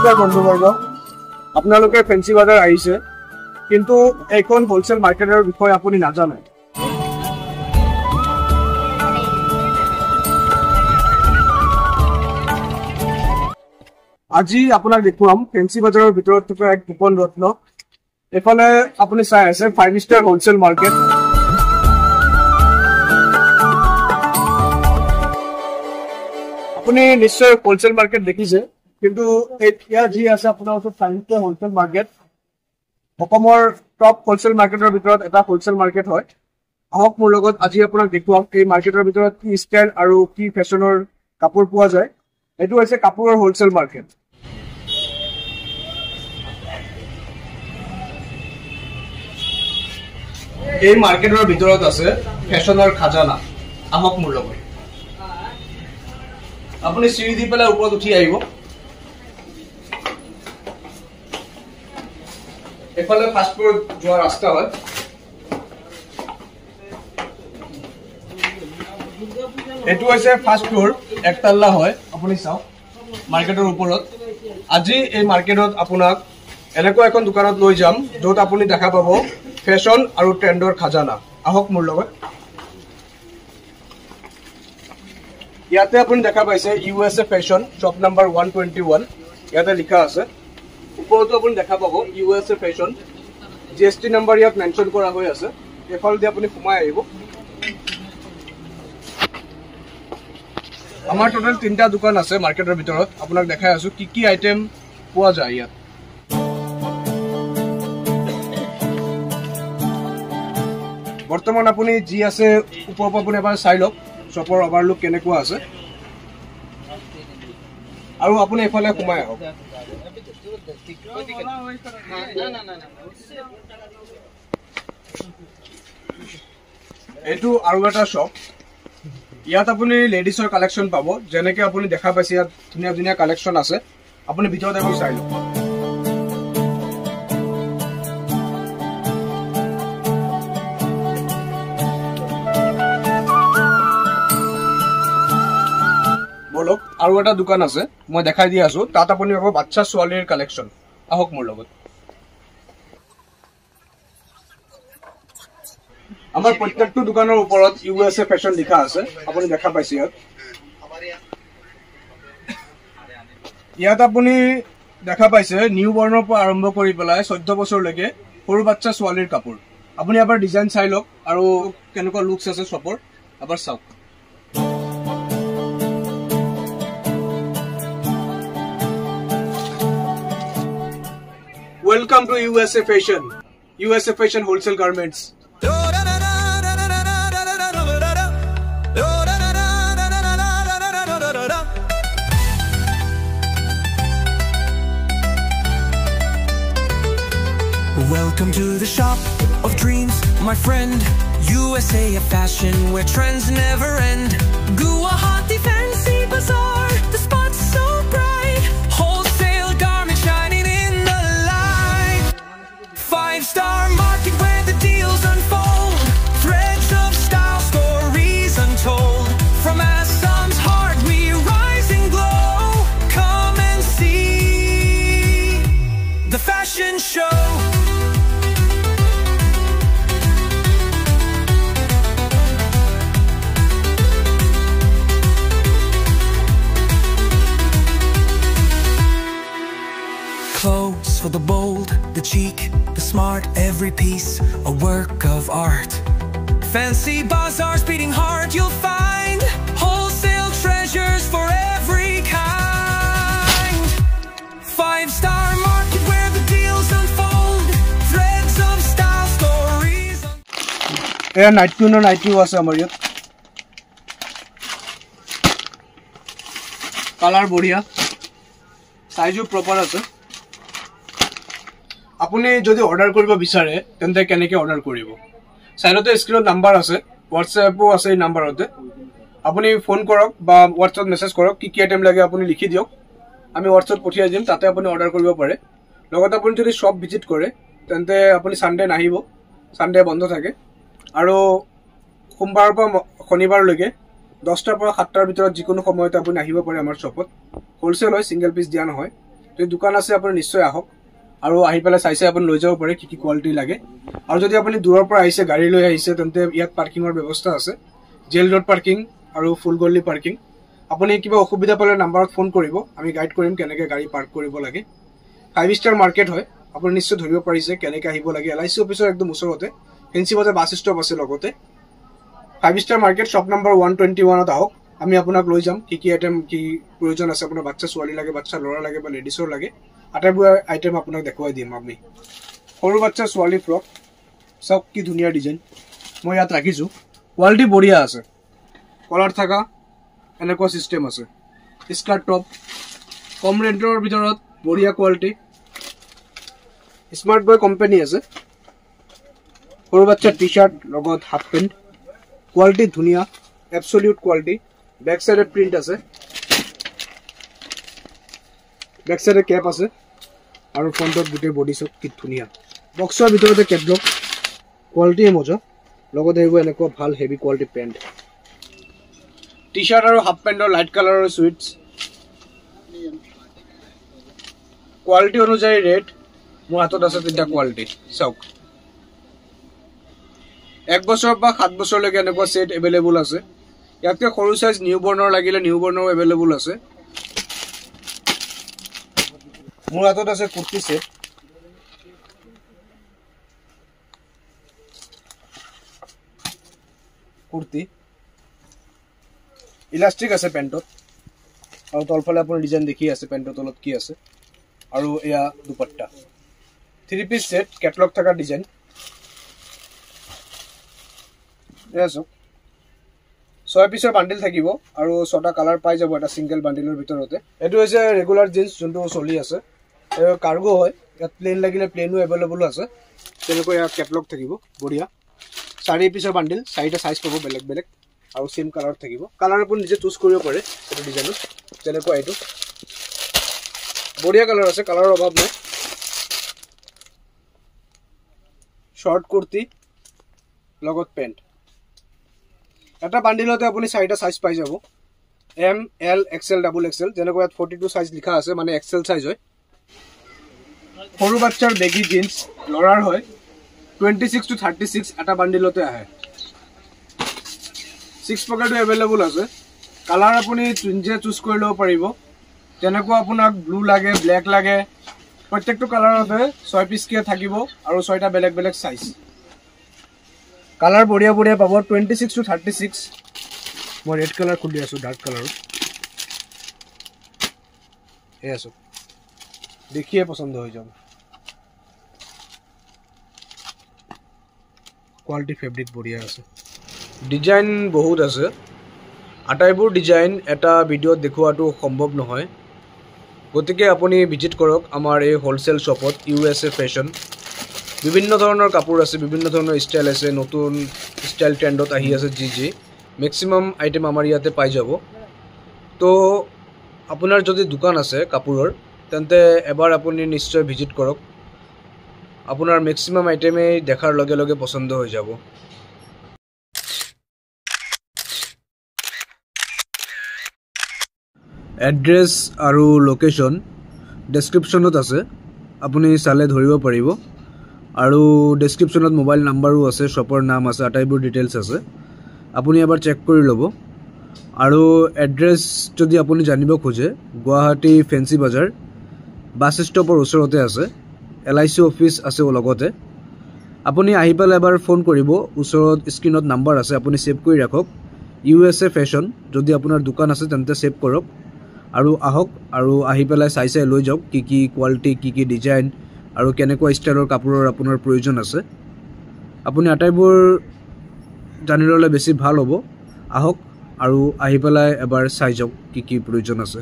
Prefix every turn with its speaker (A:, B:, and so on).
A: নমস্কাৰ বন্ধুবৰ্গ, আপোনালোকে ফেন্সি বাজাৰ আহিছে কিন্তু এখন হোলসেল মাৰ্কেটৰ বিষয়ে আপুনি নাজানে। আজি আপোনাক দেখুৱাম ফেন্সি বাজাৰৰ ভিতৰত থকা এক গোপন ৰত্ন। এফালে আপুনি চাই আছে 5 ষ্টাৰ হোলসেল মাৰ্কেট। আপুনি নিশ্চয় হোলসেল মাৰ্কেট দেখিছে, কিন্তু এতিয়া যি আছে আপোনাৰ ওচৰত 5 ষ্টাৰ হোলসেল মাৰ্কেট। অসমৰ টপ হোলসেল মাৰ্কেটৰ ভিতৰত এটা হোলসেল মাৰ্কেট হয়। আহক মোৰ লগত আজি আপোনাক দেখুৱাম এই মাৰ্কেটৰ ভিতৰত কি ষ্টাইল আৰু কি ফেশ্বনৰ কাপোৰ পোৱা যায়। এইটো হৈছে কাপোৰৰ হোলসেল মাৰ্কেট। এই মাৰ্কেটৰ ভিতৰত আছে ফেশ্বনৰ খাজানা। আহক মোৰ লগত। আপুনি চিৰি দি পেলাই ওপৰত উঠি আহিব। এফালে ফাৰ্ষ্ট ফ্লোৰ যোৱা ৰাস্তা হয়। এইটো হৈছে ফাৰ্ষ্ট ফ্লোৰ, একতলা হয়। আপুনি চাওক মাৰ্কেটৰ ওপৰত। আজি এই মাৰ্কেটত আপোনাক এনেকুৱা এখন দোকানত লৈ যাম য'ত আপুনি দেখা পাব ফেশ্বন আৰু ট্ৰেণ্ডৰ খাজানা। আহক মোৰ লগত। ইয়াতে আপুনি দেখা পাইছে USA ফেশ্বন শ্বপ নাম্বাৰ 121। ইয়াতে লিখা আছে। ওপৰতো আপুনি দেখা পাব USA ফেশ্বন। GST নাম্বাৰ ইয়াত মেনশ্যন কৰা হৈ আছে। এফালেদি আপুনি সোমাই আহিব। আমাৰ টোটেল 3টা দোকান আছে মাৰ্কেটৰ ভিতৰত। আপোনাক দেখাই আছো কি কি আইটেম পোৱা যায় ইয়াত। বৰ্তমান আপুনি যি আছে ওপৰৰ পৰা আপুনি এবাৰ চাই লওক শ্বপৰ অভাৰলুক কেনেকুৱা আছে, আৰু আপুনি এফালে সোমাই আহক। এইটো আৰু এটা শ্বপ। ইয়াত আপুনি লেডিছৰ কালেকশ্যন পাব। যেনেকে আপুনি দেখা পাইছে ইয়াত ধুনীয়া ধুনীয়া কালেকশ্যন আছে। আপুনি ভিতৰত এবাৰ চাই লওক। বলক আৰু এটা দোকান আছে মই দেখাই দি আছো। তাত আপুনি পাব বাচ্চা ছোৱালীৰ কালেকশ্যন। আহক মোৰ লগত। আমাৰ প্ৰত্যেকটো দোকানৰ ওপৰত USA ফেশ্বন লিখা আছে। আপুনি দেখা পাইছে ইয়াত আপুনি দেখা পাইছে নিউ বৰ্ণৰ পৰা আৰম্ভ কৰি পেলাই 14 বছৰলৈকে সৰু বাচ্চা ছোৱালীৰ কাপোৰ। আপুনি এবাৰ ডিজাইন চাই লওক আৰু কেনেকুৱা লুকছ আছে শ্বপৰ এবাৰ চাওক। Welcome to USA Fashion. USA Fashion Wholesale Garments.
B: Welcome to the shop of dreams, my friend. USA Fashion, where trends never end. Guwahati Fancy Bazaar, the spot's so bright. Wholesale garments shining in the light. 5-star market where the deals unfold. Threads of style, stories untold. From Assam's heart we rise and glow. Come and see the fashion show. Clothes for the bold, the cheek, the smart, every piece a work of art. Fancy bazaars beating hard, you'll find wholesale treasures for every kind. 5-star market where the deals unfold, threads of style, stories.
A: নাইটিও আছে আমাৰ ইয়াত। Colour বঢ়িয়া, সাইজও proper আছে। আপুনি যদি order কৰিব বিচাৰে তেন্তে কেনেকৈ অৰ্ডাৰ কৰিব? চাইডতে স্ক্ৰীনত নাম্বাৰ আছে, হোৱাটছএপো আছে এই নাম্বাৰতে। আপুনি ফোন কৰক বা হোৱাটছএপত মেছেজ কৰক, কি কি আইটেম লাগে আপুনি লিখি দিয়ক, আমি হোৱাটছএপত পঠিয়াই দিম, তাতে আপুনি অৰ্ডাৰ কৰিব পাৰে। লগতে আপুনি যদি শ্বপ ভিজিট কৰে তেন্তে আপুনি ছানডে নাহিব, ছানডে বন্ধ থাকে। আৰু সোমবাৰৰ পৰা শনিবাৰলৈকে 10টাৰ পৰা 7টাৰ ভিতৰত যিকোনো সময়তে আপুনি আহিব পাৰে আমাৰ শ্বপত। হোলচেল হয়, সিঙ্গেল পিস দিয়া নহয়। তো দোকান আছে আপুনি নিশ্চয় আহক আৰু আহি পেলাই চাইছে আপুনি লৈ যাব পাৰে কি কোৱালিটি লাগে আৰু যদি আপুনি দূৰৰ পৰা আহিছে গাড়ী লৈ আহিছে তেন্তে ইয়াত পাৰ্কিংৰ ব্যৱস্থা আছে জেল ৰোড পাৰ্কিং আৰু ফুলগলি পাৰ্কিং আপুনি কিবা অসুবিধা পালে নম্বৰত ফোন কৰিব আমি গাইড কৰিম কেনেকৈ গাড়ী পাৰ্ক কৰিব লাগে 5 ষ্টাৰ মাৰ্কেট হয় আপুনি নিশ্চয় ধৰিব পাৰিছে কেনেকৈ আহিব লাগে LIC অফিচৰ একদম ওচৰতে ফেন্সি বজাৰ বাছ ষ্টপ আছে লগতে 5 ষ্টাৰ মাৰ্কেট শ্বপ নম্বৰ 121ত আহক আমি আপোনাক লৈ যাম কি আইটেম কি প্ৰয়োজন আছে আপোনাৰ বাচ্চা ছোৱালী লাগে বাচ্চা ল'ৰা লাগে বা লেডিছৰ লাগে আটাইবোৰ আইটেম আপোনাক দেখুৱাই দিম আমি সৰু বাচ্চা ছোৱালী ফ্ৰক সব কি ধুনীয়া ডিজাইন মই ইয়াত ৰাখিছো কোৱালিটি বঢ়িয়া আছে কলাৰ থাকা এনেকুৱা সিস্টেম আছে স্কাৰ্ট টপ কম ৰেঞ্জৰ ভিতৰত বঢ়িয়া কোৱালিটি স্মাৰ্ট বয় কোম্পানী আছে সৰু বাচ্চা টি-শাৰ্ট লগত হাফ পেন্ট কোৱালিটি ধুনীয়া absolute quality back side print আছে बैक साइड कैप আছে আৰু ফ্ৰন্টত গুটে বডি সব কি ধুনিয়া বক্সৰ ভিতৰতে কেটলগ কোৱালিটি মজা লগত আহিব এনেকুৱা ভাল হেভি কোৱালিটি পেন্ট টি-শাৰ্ট আৰু হাফ পেন্টৰ লাইট কালাৰৰ সুইটস কোৱালিটি অনুযায়ী ৰেট মোৰ হাতত আছে তিনটা কোৱালিটি চাওক 1 বছৰ বা 7 বছৰলৈকে এনেকুৱা সেট अवेलेबल আছে ইয়াতে সৰু সাইজ নিউবৰ্নৰ লাগিলে নিউবৰ্নৰ अवेलेबल আছে মোৰ হাতত আছে কুৰ্তি সেট কুৰ্তি ইলাস্টিক আছে পেন্টত আৰু তলফালে আপুনি ডিজাইন দেখি আছে পেন্টৰ তলত কি আছে আৰু এয়া দুপাট্টা 3 পিস সেট কেটলগ থকা ডিজাইন এসো 6 পিসৰ বান্ডিল থাকিব আৰু 6টা কালাৰ পাই যাব এটা সিঙ্গেল বান্ডিলৰ ভিতৰতে এটো হৈছে ৰেগুলাৰ জিন্স যোনটো চলি আছে এ কাৰ্গো হয় ইয়াত প্লেন লাগিলে প্লেনো अवेलेबल আছে তেনেকৈ ইয়াত কেটলগ থাকিব বঢ়িয়া 4 পিসৰ বান্ডিল 4টা সাইজ পাব বেলেগ বেলেগ আৰু সেম কালাৰ থাকিব কালাৰ আপুনি নিজে চুজ কৰিব পাৰে এটো ডিজাইনত তেনেকৈ এটো বঢ়িয়া কালাৰ আছে কালাৰৰ অভাৱ নাই শৰ্ট কুৰ্তি লগত পেন্ট এটা বান্ডিলতে আপুনি 4টা সাইজ পাই যাব M L XL double XL যেনেকৈ 42 সাইজ লিখা আছে মানে এক্সএল সাইজ হয় সৰু বাচ্চাৰ বেগি জিন্স লৰাৰ হয় 26 to 36 এটা বান্ডিলতে আহে 6 পকেটও अवेलेबल আছে কালাৰ আপুনি নিজে চুজ কৰি লব পাৰিব যেনেকৈ আপোনাক ব্লু লাগে ব্ল্যাক লাগে প্ৰত্যেকটো কালাৰতে 6 পিস কে থাকিব আৰু 6টা বেলেগ বেলেগ সাইজ কালাৰ বঢ়িয়া বঢ়িয়া পাব 26 to 36 মই ৰেড কালাৰ খুলি আছো ডাৰ্ক কালাৰ এসো দেখিয়ে পছন্দ হৈ যাব কোৱালিটি ফেব্ৰিক বঢ়িয়া আছে ডিজাইন বহুত আছে আটাইবোৰ ডিজাইন এটা ভিডিঅ'ত দেখুৱাটো সম্ভৱ নহয় গতিকে আপুনি ভিজিট কৰক আমাৰ এই হোলসেল শ্বপত USA ফ্যাশন বিভিন্ন ধৰণৰ কাপোৰ আছে বিভিন্ন ধৰণৰ ষ্টাইল আছে নতুন ষ্টাইল ট্ৰেন্ডত আহি আছে জি ম্যাক্সিমাম আইটেম আমাৰ ইয়াতে পাই যাব তো আপোনাৰ যদি দোকান আছে কাপোৰৰ তেন্তে এবাৰ আপুনি নিশ্চয় ভিজিট কৰক আপোনাৰ ম্যাক্সিমাম আইটেমে দেখাৰ লগে লগে পছন্দ হৈ যাব এড্ৰেছ আৰু লোকেশন ডেসক্ৰিপচনত আছে আপুনি চালে ধৰিব পাৰিব আৰু ডেসক্ৰিপচনত মোবাইল নাম্বাৰো আছে শ্বপৰ নাম আছে আটাইবোৰ ডিটেইলছ আছে আপুনি এবাৰ চেক কৰি ল'ব আৰু এড্ৰেছ যদি আপুনি জানিব খোজে গুৱাহাটী ফেন্সি বাজাৰ বাছ ষ্টপৰ ওচৰতে আছে LIC অফিচ আছে লগতে আপুনি আহি পেলাই এবাৰ ফোন কৰিব ওচৰত স্ক্ৰিনত নাম্বাৰ আছে আপুনি সেভ কৰি ৰাখক USA ফ্যাশন যদি আপোনাৰ দোকান আছে তেন্তে সেভ কৰক আৰু আহক আৰু আহি পেলাই চাই লৈ যাওক কি কোৱালিটি কি ডিজাইন আৰু কেনেকুৱা ষ্টাইলৰ কাপোৰৰ আপোনাৰ প্ৰয়োজন আছে আপুনি আটাইবোৰ জানিবলৈ বেছি ভাল হ'ব আহক আৰু আহি পেলাই এবাৰ চাই যাওক কি প্ৰয়োজন আছে